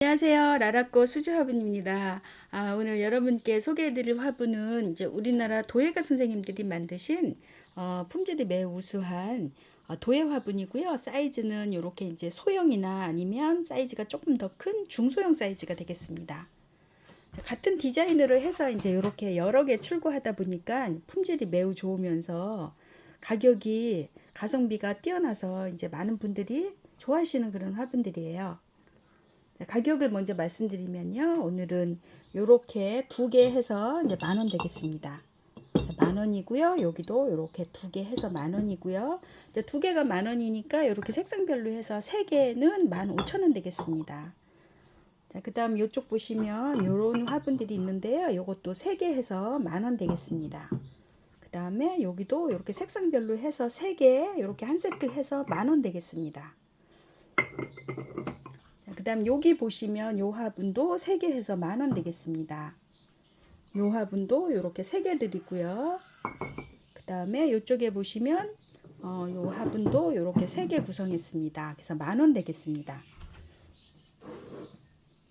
안녕하세요. 라라꽃 수주화분입니다. 오늘 여러분께 소개해드릴 화분은 이제 우리나라 도예가 선생님들이 만드신 품질이 매우 우수한 도예 화분이고요. 사이즈는 이렇게 이제 소형이나 아니면 사이즈가 조금 더 큰 중소형 사이즈가 되겠습니다. 같은 디자인으로 해서 이제 이렇게 여러 개 출고하다 보니까 품질이 매우 좋으면서 가격이 가성비가 뛰어나서 이제 많은 분들이 좋아하시는 그런 화분들이에요. 가격을 먼저 말씀드리면요. 오늘은 요렇게 두 개 해서 이제 10,000원 되겠습니다. 10,000원이고요. 여기도 이렇게 두 개 해서 10,000원이고요. 이제 두 개가 10,000원이니까 이렇게 색상별로 해서 세 개는 15,000원 되겠습니다. 자, 그다음 이쪽 보시면 요런 화분들이 있는데요. 요것도 세 개 해서 10,000원 되겠습니다. 그다음에 여기도 이렇게 색상별로 해서 세 개 이렇게 한 세트 해서 10,000원 되겠습니다. 그 다음 여기 보시면 요 화분도 3개 해서 10,000원 되겠습니다. 요 화분도 이렇게 3개 드리고요. 그 다음에 요쪽에 보시면 요 화분도 이렇게 3개 구성했습니다. 그래서 10,000원 되겠습니다.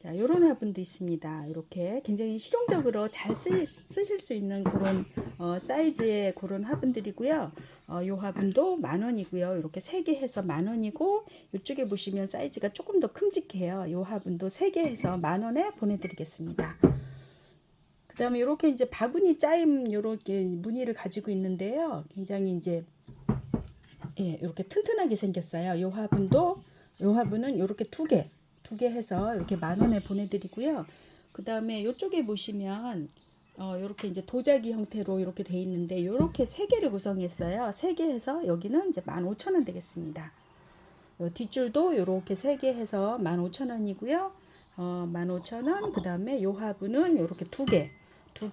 자, 요런 화분도 있습니다. 이렇게 굉장히 실용적으로 잘 쓰실 수 있는 그런 사이즈의 그런 화분들이고요. 요 화분도 10,000원이고요. 이렇게 3개 해서 10,000원이고 이쪽에 보시면 사이즈가 조금 더 큼직해요. 요 화분도 3개 해서 10,000원에 보내드리겠습니다. 그 다음에 이렇게 이제 바구니 짜임 요렇게 무늬를 가지고 있는데요. 굉장히 이제 이렇게 튼튼하게 생겼어요. 요 화분은 이렇게 두 개 해서 이렇게 10,000원에 보내드리고요. 그 다음에 이쪽에 보시면 이렇게 이제 도자기 형태로 이렇게 돼 있는데 이렇게 세 개를 구성했어요. 세 개 해서 여기는 이제 15,000원 되겠습니다. 뒷줄도 이렇게 세 개 해서 15,000원이고요. 15,000원. 그 다음에 요 화분은 이렇게 두 개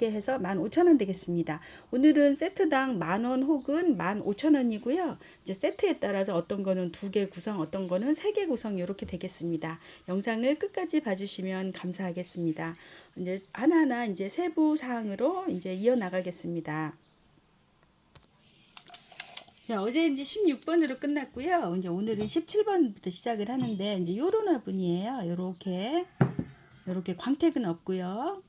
해서 15,000원 되겠습니다. 오늘은 세트당 10,000원 혹은 15,000원이고요. 이제 세트에 따라서 어떤 거는 두 개 구성, 어떤 거는 세 개 구성 이렇게 되겠습니다. 영상을 끝까지 봐주시면 감사하겠습니다. 이제 하나하나 이제 세부 사항으로 이제 이어 나가겠습니다. 자, 어제 이제 16번으로 끝났고요. 이제 오늘은 17번부터 시작을 하는데 이제 요런 화분이에요. 요렇게 광택은 없고요.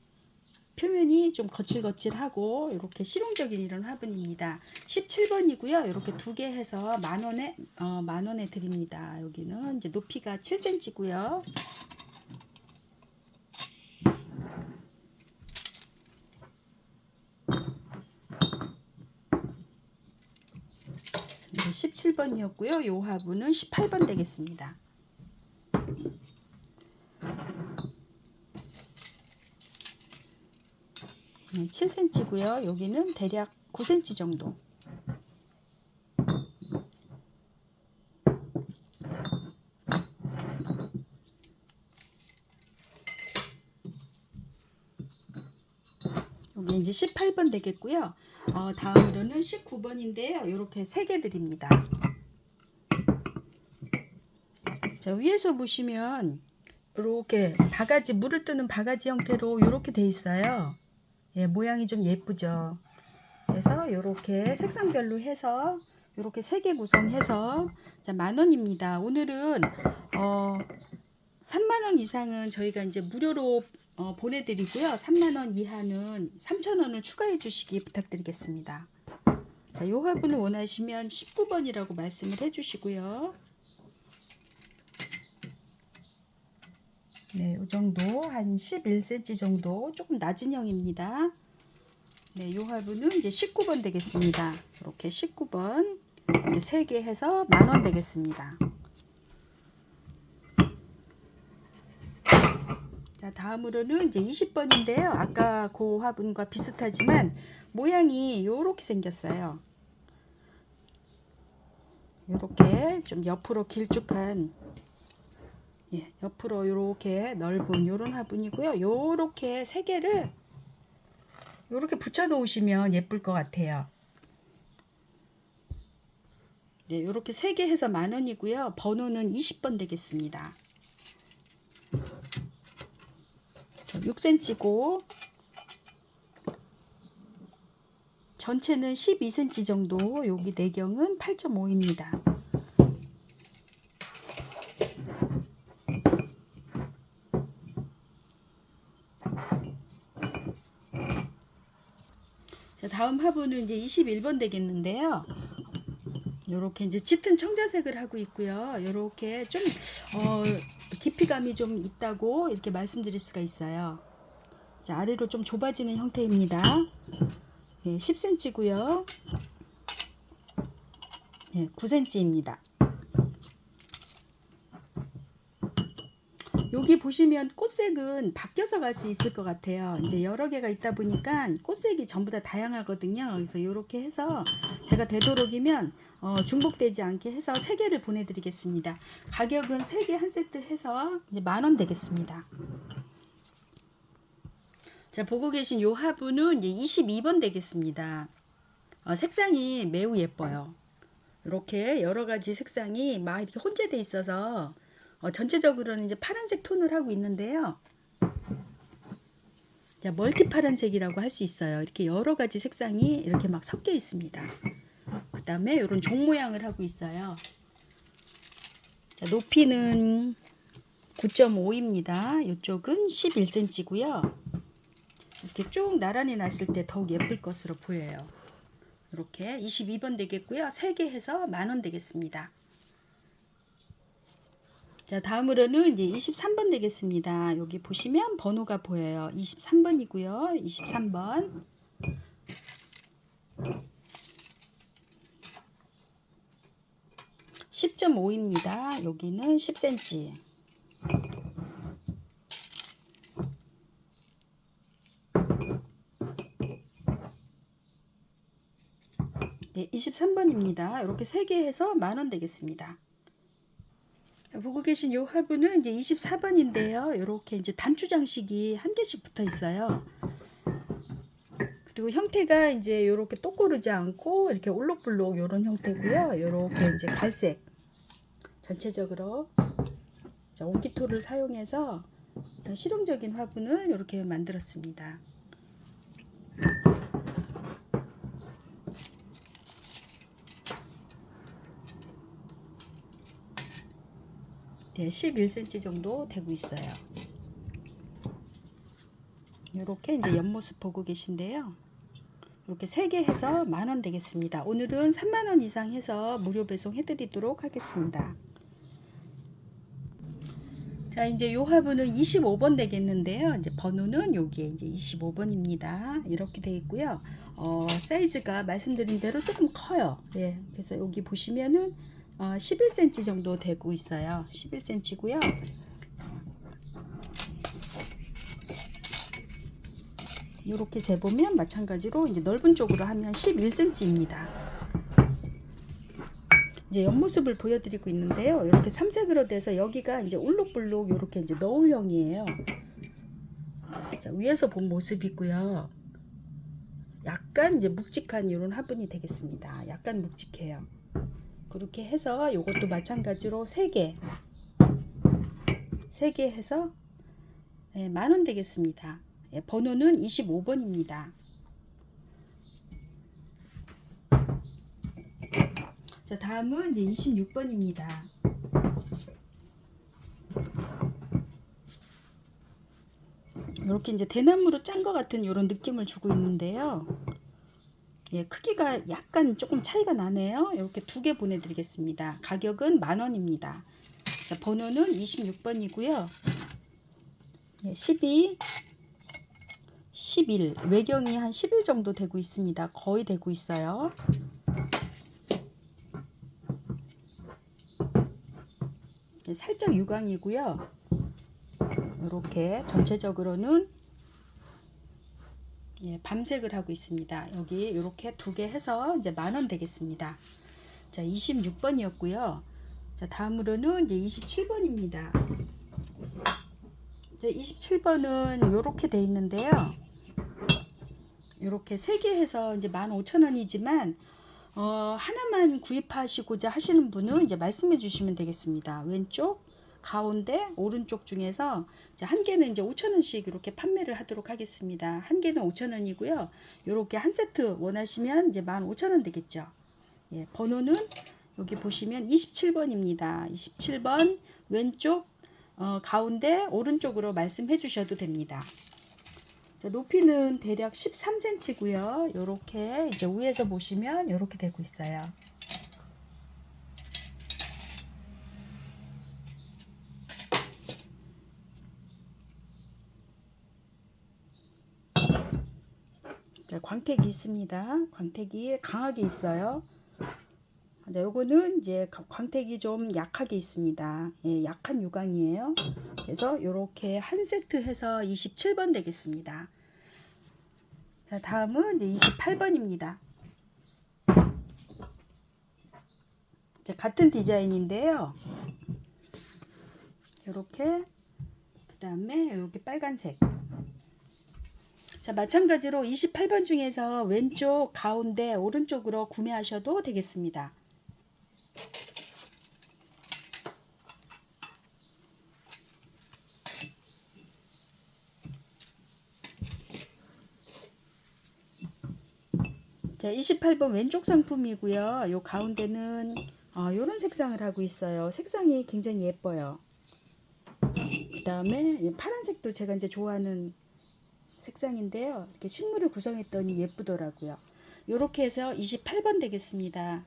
표면이 좀 거칠거칠하고 이렇게 실용적인 이런 화분입니다. 17번이고요. 이렇게 두 개 해서 10,000원에 10,000원에 드립니다. 여기는 이제 높이가 7cm고요. 네, 17번이었고요. 요 화분은 18번 되겠습니다. 7cm고요. 여기는 대략 9cm 정도. 여기 이제 18번 되겠고요. 다음으로는 19번인데요. 이렇게 3개 드립니다. 자, 위에서 보시면 이렇게 바가지, 물을 뜨는 바가지 형태로 이렇게 돼 있어요. 모양이 좀 예쁘죠. 그래서 이렇게 색상별로 해서 이렇게 3개 구성해서 10,000원입니다. 오늘은 30,000원 이상은 저희가 이제 무료로 보내드리고요. 30,000원 이하는 3,000원을 추가해 주시기 부탁드리겠습니다. 자, 이 화분을 원하시면 19번이라고 말씀을 해 주시고요. 네, 이 정도 한 11cm 정도 조금 낮은 형입니다. 네, 이 화분은 이제 19번 되겠습니다. 이렇게 19번 이렇게 3개 해서 10,000원 되겠습니다. 자, 다음으로는 이제 20번인데요. 아까 그 화분과 비슷하지만 모양이 이렇게 생겼어요. 이렇게 좀 옆으로 길쭉한 옆으로 이렇게 넓은 이런 화분이고요. 이렇게 3개를 이렇게 붙여 놓으시면 예쁠 것 같아요. 네, 이렇게 3개 해서 10,000원이고요. 번호는 20번 되겠습니다. 6cm고 전체는 12cm 정도. 여기 내경은 8.5입니다. 자, 다음 화분은 이제 21번 되겠는데요. 요렇게 이제 짙은 청자색을 하고 있고요. 요렇게 좀 깊이감이 좀 있다고 이렇게 말씀드릴 수가 있어요. 자, 아래로 좀 좁아지는 형태입니다. 예, 10cm고요. 예, 9cm입니다. 여기 보시면 꽃색은 바뀌어서 갈 수 있을 것 같아요. 이제 여러 개가 있다 보니까 꽃색이 전부 다 다양하거든요. 그래서 이렇게 해서 제가 되도록이면 중복되지 않게 해서 3개를 보내드리겠습니다. 가격은 3개 한 세트 해서 이제 10,000원 되겠습니다. 자, 보고 계신 요 화분은 이제 22번 되겠습니다. 색상이 매우 예뻐요. 이렇게 여러 가지 색상이 막 이렇게 혼재돼 있어서 전체적으로는 이제 파란색 톤을 하고 있는데요. 자, 멀티 파란색이라고 할 수 있어요. 이렇게 여러 가지 색상이 이렇게 막 섞여 있습니다. 그 다음에 이런 종 모양을 하고 있어요. 자, 높이는 9.5입니다. 이쪽은 11cm고요. 이렇게 쭉 나란히 놨을 때 더욱 예쁠 것으로 보여요. 이렇게 22번 되겠고요. 3개 해서 10,000원 되겠습니다. 자, 다음으로는 이제 23번 되겠습니다. 여기 보시면 번호가 보여요. 23번이고요. 23번. 10.5입니다. 여기는 10cm. 네, 23번입니다. 이렇게 3개 해서 10,000원 되겠습니다. 보고 계신 이 화분은 이제 24번인데요. 이렇게 이제 단추 장식이 한 개씩 붙어 있어요. 그리고 형태가 이제 이렇게 똑고르지 않고 이렇게 올록블록 이런 형태고요. 이렇게 이제 갈색. 전체적으로 자, 옹기토를 사용해서 실용적인 화분을 이렇게 만들었습니다. 네, 11cm 정도 되고 있어요. 이렇게 이제 옆모습 보고 계신데요. 이렇게 3개 해서 10,000원 되겠습니다. 오늘은 30,000원 이상 해서 무료 배송 해드리도록 하겠습니다. 자, 이제 요 화분은 25번 되겠는데요. 이제 번호는 여기에 이제 25번입니다. 이렇게 되어 있고요. 사이즈가 말씀드린 대로 조금 커요. 예, 그래서 여기 보시면은 11cm 정도 되고 있어요. 11cm고요. 이렇게 재보면 마찬가지로 이제 넓은 쪽으로 하면 11cm입니다. 이제 옆모습을 보여드리고 있는데요. 이렇게 삼색으로 돼서 여기가 이제 울룩불룩 이렇게 이제 너울형이에요. 자, 위에서 본 모습이고요. 약간 이제 묵직한 이런 화분이 되겠습니다. 약간 묵직해요. 그렇게 해서 이것도 마찬가지로 3개 해서 10,000원 되겠습니다. 예, 번호는 25번입니다. 자, 다음은 이제 26번입니다. 이렇게 이제 대나무로 짠 것 같은 이런 느낌을 주고 있는데요. 예, 크기가 약간 조금 차이가 나네요. 이렇게 2개 보내드리겠습니다. 가격은 10,000원입니다. 자, 번호는 26번이고요. 예, 12, 11, 외경이 한 10일 정도 되고 있습니다. 거의 되고 있어요. 예, 살짝 유광이고요. 이렇게 전체적으로는 예, 밤색을 하고 있습니다. 여기 이렇게 2개 해서 이제 10,000원 되겠습니다. 자, 26번이었고요. 자, 다음으로는 이제 27번입니다. 자, 27번은 이렇게 돼 있는데요. 이렇게 3개 해서 이제 15,000원이지만 하나만 구입하시고자 하시는 분은 이제 말씀해 주시면 되겠습니다. 왼쪽, 가운데, 오른쪽 중에서 이제 한 개는 이제 5,000원씩 이렇게 판매를 하도록 하겠습니다. 한 개는 5,000원이고요. 이렇게 한 세트 원하시면 이제 15,000원 되겠죠. 예, 번호는 여기 보시면 27번입니다. 27번 왼쪽, 가운데, 오른쪽으로 말씀해 주셔도 됩니다. 자, 높이는 대략 13cm고요. 요렇게 이제 위에서 보시면 요렇게 되고 있어요. 자, 광택이 있습니다. 광택이 강하게 있어요. 자, 요거는 이제 광택이 좀 약하게 있습니다. 예, 약한 유광이에요. 그래서 요렇게 한 세트 해서 27번 되겠습니다. 자, 다음은 이제 28번입니다. 같은 디자인인데요. 요렇게, 그 다음에 여기 빨간색. 자, 마찬가지로 28번 중에서 왼쪽, 가운데, 오른쪽으로 구매하셔도 되겠습니다. 자, 28번 왼쪽 상품이고요. 요 가운데는 요런 색상을 하고 있어요. 색상이 굉장히 예뻐요. 그 다음에 파란색도 제가 이제 좋아하는 색상인데요. 이렇게 식물을 구성했더니 예쁘더라고요. 요렇게 해서 28번 되겠습니다.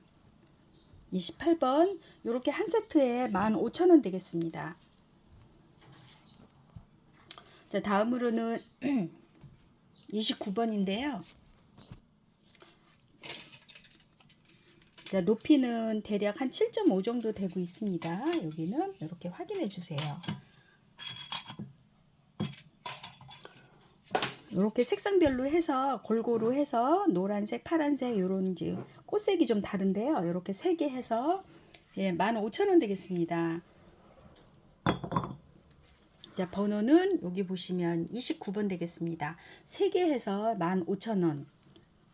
28번 요렇게 한 세트에 15,000원 되겠습니다. 자, 다음으로는 29번인데요. 자, 높이는 대략 한 7.5 정도 되고 있습니다. 여기는 이렇게 확인해 주세요. 이렇게 색상별로 해서 골고루 해서 노란색, 파란색 요런 이제 꽃색이 좀 다른데요. 이렇게 3개 해서 15,000원 되겠습니다. 자, 번호는 여기 보시면 29번 되겠습니다. 3개 해서 15,000원.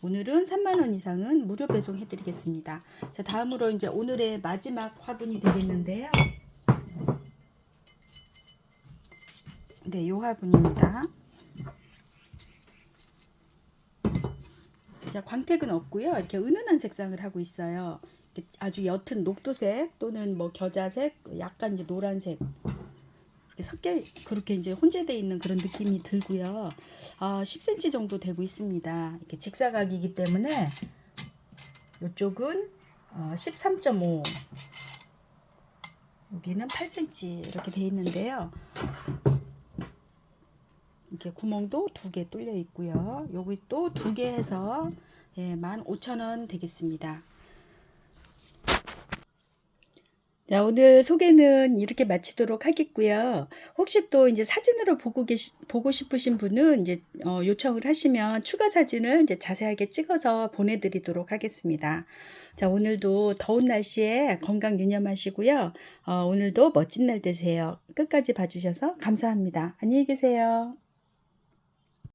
오늘은 3만원 이상은 무료 배송 해드리겠습니다. 자, 다음으로 이제 오늘의 마지막 화분이 되겠는데요. 네, 요 화분입니다. 자, 광택은 없고요. 이렇게 은은한 색상을 하고 있어요. 아주 옅은 녹두색 또는 뭐 겨자색, 약간 이제 노란색 섞여 그렇게 이제 혼재되어 있는 그런 느낌이 들고요. 10cm 정도 되고 있습니다. 이렇게 직사각이기 때문에 이쪽은 13.5, 여기는 8cm 이렇게 되어 있는데요. 이렇게 구멍도 2개 뚫려 있고요. 여기 또 2개 해서 15,000원 되겠습니다. 자, 오늘 소개는 이렇게 마치도록 하겠고요. 혹시 또 이제 사진으로 보고 싶으신 분은 이제 요청을 하시면 추가 사진을 이제 자세하게 찍어서 보내드리도록 하겠습니다. 자, 오늘도 더운 날씨에 건강 유념하시고요. 오늘도 멋진 날 되세요. 끝까지 봐주셔서 감사합니다. 안녕히 계세요.